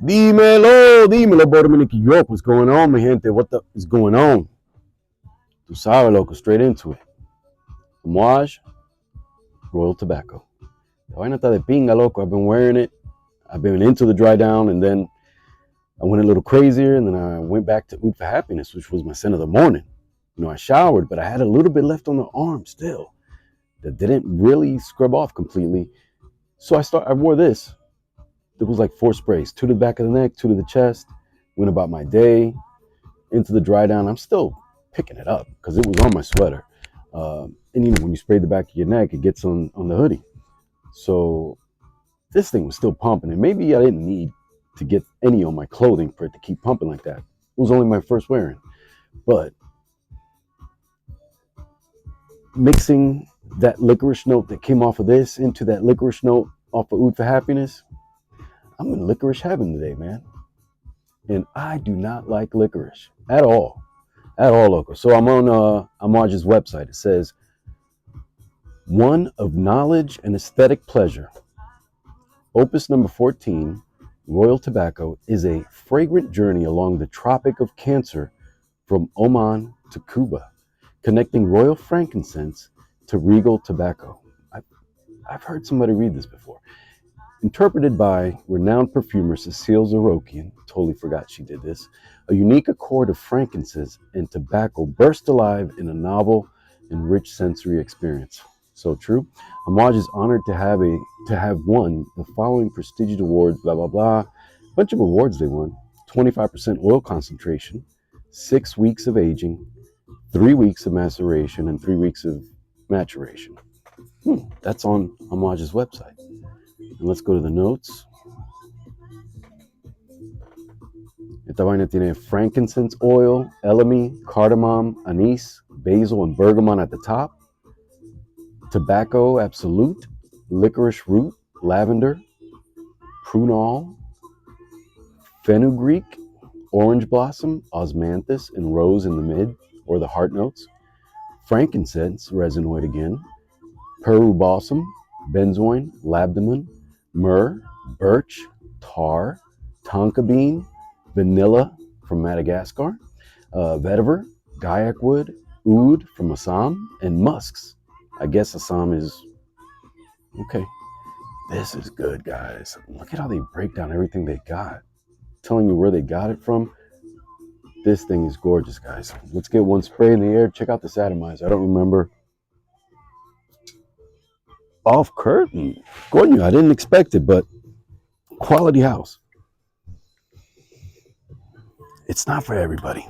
Dímelo, dímelo, Dominic York. What's going on, mi gente? What the is going on? Tu sabes, loco, straight into it. Amouage, Royal Tobacco. La vaina está de pinga, loco. I've been wearing it. I've been into the dry down, and then I went a little crazier, and then I went back to Oud for Happiness, which was my scent of the morning. You know, I showered, but I had a little bit left on the arm still that didn't really scrub off completely. So I wore this. It was like 4 sprays, 2 to the back of the neck, 2 to the chest. Went about my day, into the dry down. I'm still picking it up because it was on my sweater. And you know, when you spray the back of your neck, it gets on the hoodie. So this thing was still pumping, and maybe I didn't need to get any on my clothing for it to keep pumping like that. It was only my first wearing. But mixing that licorice note that came off of this into that licorice note off of Oud for Happiness, I'm in licorice heaven today, man. And I do not like licorice at all, loco. So I'm on Amouage's website. It says, one of knowledge and aesthetic pleasure. Opus number 14, Royal Tobacco, is a fragrant journey along the Tropic of Cancer from Oman to Cuba, connecting royal frankincense to regal tobacco. I've heard somebody read this before. Interpreted by renowned perfumer Cecile Zarokian, totally forgot she did this, a unique accord of frankincense and tobacco burst alive in a novel and rich sensory experience. So true. Amouage is honored to have won the following prestigious awards, blah, blah, blah. Bunch of awards they won. 25% oil concentration, 6 weeks of aging, 3 weeks of maceration, and 3 weeks of maturation. That's on Amouage's website. And let's go to the notes. Esta vaina tiene frankincense oil, elemi, cardamom, anise, basil, and bergamot at the top. Tobacco absolute, licorice root, lavender, prunol, fenugreek, orange blossom, osmanthus, and rose in the mid, or the heart notes. Frankincense, resinoid again. Peru balsam, benzoin, labdaman, myrrh, birch, tar, tonka bean, vanilla from Madagascar, vetiver, gaiac wood, oud from Assam, and musks. I guess Assam is okay. This is good, guys. Look at how they break down everything they got. Telling you where they got it from. This thing is gorgeous, guys. Let's get one spray in the air. Check out this atomizer. I don't remember. Off curtain. Coño, I didn't expect it, but quality house. It's not for everybody.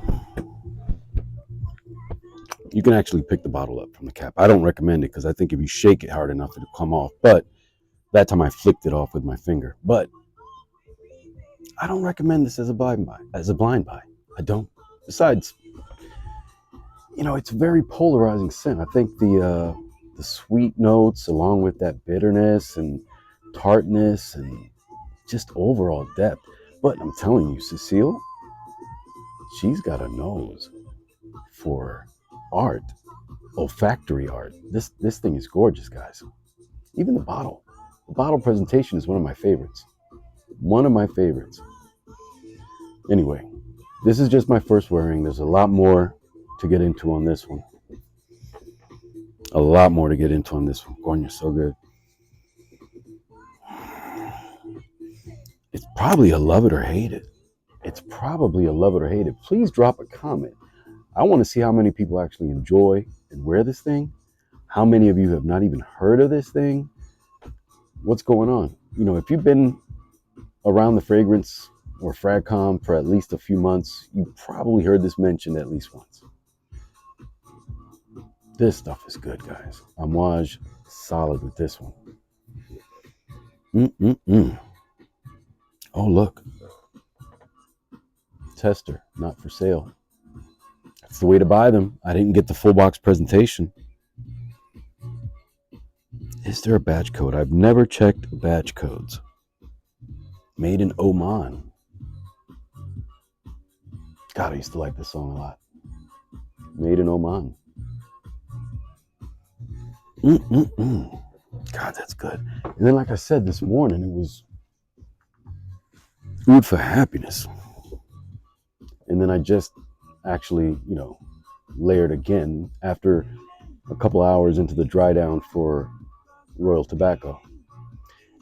You can actually pick the bottle up from the cap. I don't recommend it because I think if you shake it hard enough, it'll come off. But that time I flicked it off with my finger. But I don't recommend this as a blind buy. I don't. Besides, you know, it's a very polarizing scent. I think the sweet notes, along with that bitterness and tartness and just overall depth. But I'm telling you, Cecile, she's got a nose for art, olfactory art. This thing is gorgeous, guys. Even the bottle presentation is one of my favorites. Anyway, this is just my first wearing. There's a lot more to get into on this one. Coño, so good. It's probably a love it or hate it. Please drop a comment. I want to see how many people actually enjoy and wear this thing. How many of you have not even heard of this thing? What's going on? You know, if you've been around the fragrance or fragcom for at least a few months, you probably heard this mentioned at least once. This stuff is good, guys. Amouage, solid with this one. Oh, look. Tester, not for sale. That's the way to buy them. I didn't get the full box presentation. Is there a batch code? I've never checked batch codes. Made in Oman. God, I used to like this song a lot. Made in Oman. God, that's good. And then, like I said this morning, Oud for happiness. And then I just actually, layered again after a couple hours into the dry down for Royal Tobacco.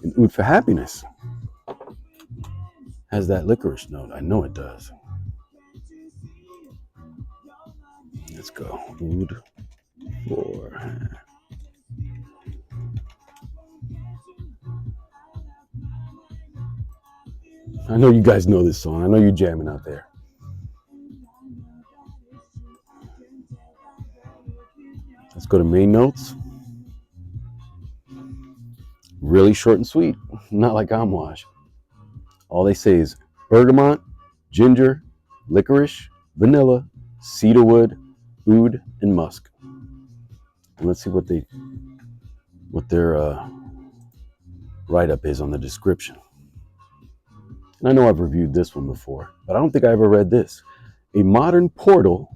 And Oud for happiness has that licorice note. I know it does. Let's go. Oud for. I know you guys know this song. I know you're jamming out there. Let's go to main notes. Really short and sweet. Not like Amouage. All they say is bergamot, ginger, licorice, vanilla, cedarwood, oud, and musk. And let's see what their write-up is on the description. And I know I've reviewed this one before, but I don't think I ever read this. A modern portal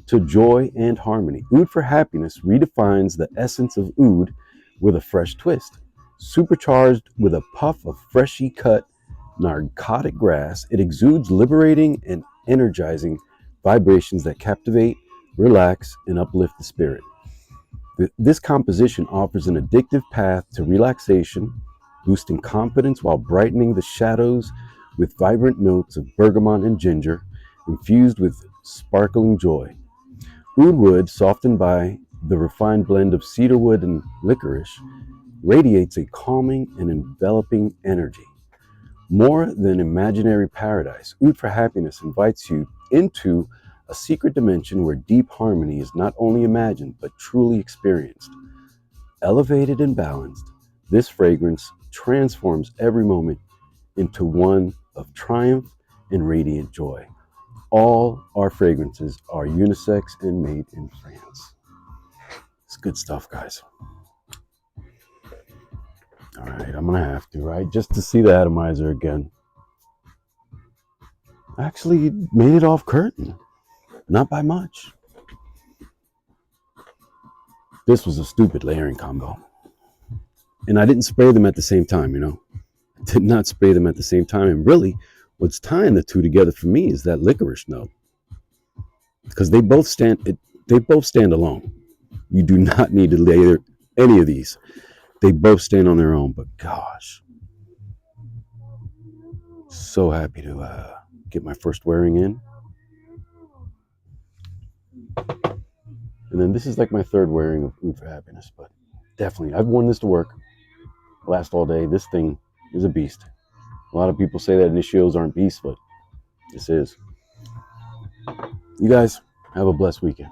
to joy and harmony. Oud for happiness redefines the essence of oud with a fresh twist. Supercharged with a puff of freshly cut narcotic grass, it exudes liberating and energizing vibrations that captivate, relax, and uplift the spirit. This composition offers an addictive path to relaxation, boosting confidence while brightening the shadows with vibrant notes of bergamot and ginger, infused with sparkling joy. Oud wood, softened by the refined blend of cedarwood and licorice, radiates a calming and enveloping energy. More than imaginary paradise, Oud for happiness invites you into a secret dimension where deep harmony is not only imagined but truly experienced. Elevated and balanced, this fragrance transforms every moment into one of triumph and radiant joy. All our fragrances are unisex and made in France. It's good stuff, guys. All right, I'm gonna have to, right? Just to see the atomizer again. Actually, made it off curtain. Not by much. This was a stupid layering combo. And I didn't spray them at the same time, I did not spray them at the same time. And really, what's tying the two together for me is that licorice note. Because they both stand alone. You do not need to layer any of these. They both stand on their own, but gosh. So happy to get my first wearing in. And then this is like my third wearing of Oud for happiness, but definitely, I've worn this to work. Last all day. This thing is a beast. A lot of people say that initios aren't beasts, but this is. You guys have a blessed weekend.